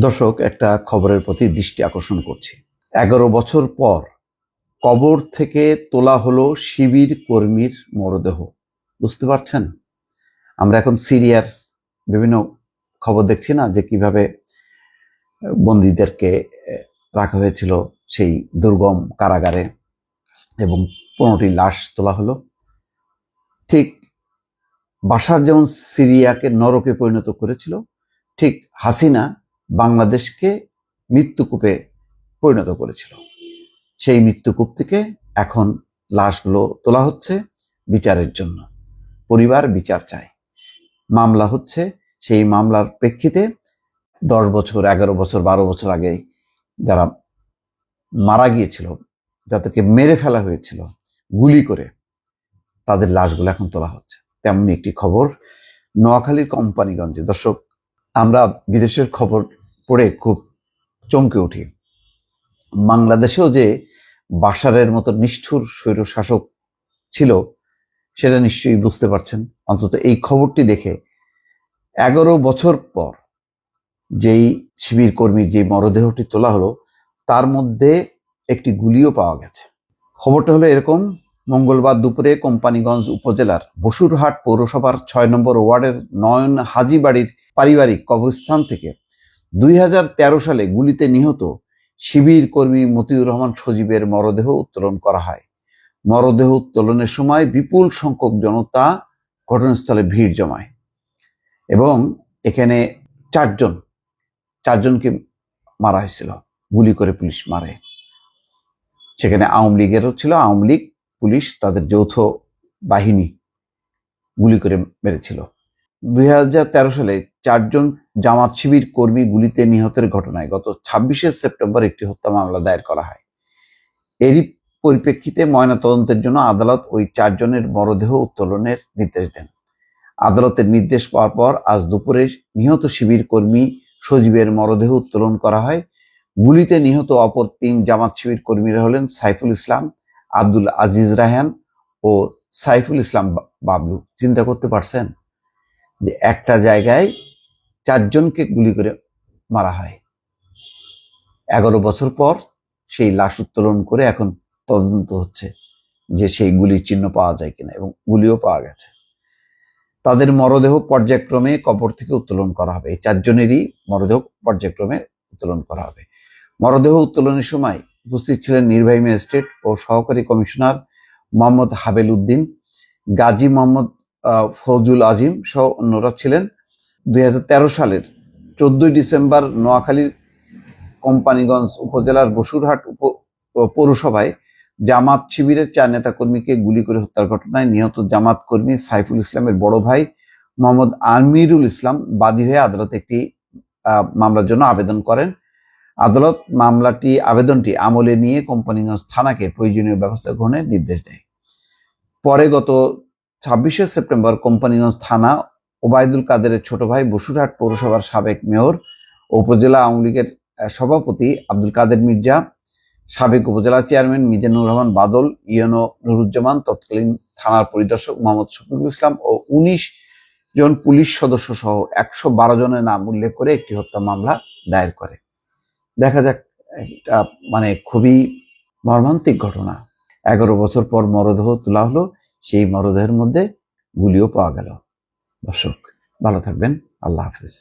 দর্শক, একটা খবরের প্রতি দৃষ্টি আকর্ষণ করছি। 11 বছর পর কবর থেকে তোলা হলো শিবির কর্মীর মরদেহ। বুঝতে পারছেন? আমরা এখন সিরিয়ার বিভিন্ন খবর দেখছি না, যে কিভাবে বন্দীদেরকে রাখা হয়েছিল সেই দুর্গম কারাগারে এবং 15টি লাশ তোলা হলো। ঠিক বাশার যেমন সিরিয়াকে নরকে পরিণত করেছিল, ঠিক হাসিনা বাংলাদেশকে মৃত্যুকূপে পরিণত করেছিল। সেই মৃত্যুকূপ থেকে এখন লাশগুলো তোলা হচ্ছে বিচারের জন্য। পরিবার বিচার চায়, মামলা হচ্ছে। সেই মামলার প্রেক্ষিতে 10 বছর, 11 বছর, 12 বছর আগে যারা মারা গিয়েছিল, যাদেরকে মেরে ফেলা হয়েছিল গুলি করে, তাদের লাশগুলো এখন তোলা হচ্ছে। তেমনি একটি খবর নোয়াখালীর কোম্পানিগঞ্জে। দর্শক, আমরা বিদেশের খবর পড়ে খুব চমকে উঠি। বাংলাদেশেও যে বাশারের মতো নিষ্ঠুর স্বৈরশাসক ছিল, সেটা নিশ্চয়ই বুঝতে পারছেন। অন্তত এই খবরটি দেখে 11 বছর পর যেই শিবির কর্মীর যে মরদেহটি তোলা হলো, তার মধ্যে একটি গুলিও পাওয়া গেছে। খবরটা হলো এরকম: মঙ্গলবার দুপুরে কোম্পানিগঞ্জ উপজেলার বসুরহাট পৌরসভার 6 নম্বর ওয়ার্ডের নয়ন হাজি বাড়ির পারিবারিক কবরস্থান থেকে 2013 সালে গুলিতে নিহত শিবির কর্মী মতিউর রহমান সজীবের মরদেহ উত্তোলন করা হয়। মরদেহ উত্তোলনের সময় বিপুল সংখ্যক জনতা ঘটনাস্থলে ভিড় জমায় এবং এখানে চারজনকে মারা হয়েছিল, গুলি করে পুলিশ মারে। সেখানে আওয়ামী লীগেরও ছিল, আওয়ামী লীগ পুলিশ তাদের যৌথ বাহিনী গুলি করে মেরেছিল। 2013 সালে 4 জামাত শিবির কর্মী গুলিতে নিহতের ঘটনায় গত 26শে সেপ্টেম্বর একটি হত্যা মামলা দায়ের করা হয়। এরই পরিপ্রেক্ষিতে ময়নাতদন্তের জন্য আদালত ওই 4 জনের মরদেহ উত্তোলনের নির্দেশ দেন। আদালতের নির্দেশ পাওয়ার পর আজ দুপুরে নিহত শিবির কর্মী সজীবের মরদেহ উত্তোলন করা হয়। গুলিতে নিহত অপর 3 জামাত শিবির কর্মীরা হলেন সাইফুল ইসলাম, আব্দুল আজিজ রায়হান ও সাইফুল ইসলাম বাবলু। চিন্তা করতে পারছেন যে একটা জায়গায় 4 জনকে গুলি করে মারা হয়। 11 বছর পর সেই লাশ উত্তোলন করে এখন তদন্ত হচ্ছে যে সেই গুলির চিহ্ন পাওয়া যায় কিনা, এবং গুলিও পাওয়া গেছে। তাদের মরদেহ পর্যায়ক্রমে কবর থেকে উত্তোলন করা হবে। এই 4 জনেরই মরদেহ পর্যায়ক্রমে উত্তোলন করা হবে। মরদেহ উত্তোলনের সময় উপস্থিত ছিলেন নির্বাহী ম্যাজিস্ট্রেট ও সহকারী কমিশনার মোহাম্মদ হাবেল উদ্দিন, গাজী মোহাম্মদ ফৌজুল আজিম সহ অন্যরা ছিলেন। 2013 সালের 14 ডিসেম্বর নোয়াখালীর কোম্পানিগঞ্জ উপজেলার বসুরহাট পৌরসভায় জামাত শিবিরের 4 নেতাকর্মীকে গুলি করে হত্যার ঘটনায় নিহত জামাত কর্মী সাইফুল ইসলামের বড় ভাই মোহাম্মদ আমিরুল ইসলাম বাদী হয়ে আদালতে একটি মামলার জন্য আবেদন করেন। আদালত আবেদনটি আমলে নিয়ে কোম্পানিগঞ্জ থানাকে প্রয়োজনীয় ব্যবস্থা গ্রহণের নির্দেশ দেয়। পরে গত 26শে সেপ্টেম্বর কোম্পানিগঞ্জ থানা ওবায়দুল কাদেরের ছোট ভাই, বসুরহাট পৌরসভার সাবেক মেয়র ও উপজেলা আওয়ামী লীগের সভাপতি আব্দুল কাদের মির্জা, সাবেক উপজেলা চেয়ারম্যান মিজানুর রহমান বাদল, ইউনো নুরুজ্জামান, তৎকালীন থানার পরিদর্শক মোহাম্মদ শফিকুল ইসলাম ও 19 জন পুলিশ সদস্য সহ 112 জনের নাম উল্লেখ করে একটি হত্যা মামলা দায়ের করে। দেখা যাক, এটা খুবই মর্মান্তিক ঘটনা। 11 বছর পর মরদেহ তোলা হলো, সেই মরদেহের মধ্যে গুলিও পাওয়া গেল। দর্শক, ভালো থাকবেন। আল্লাহ হাফেজ।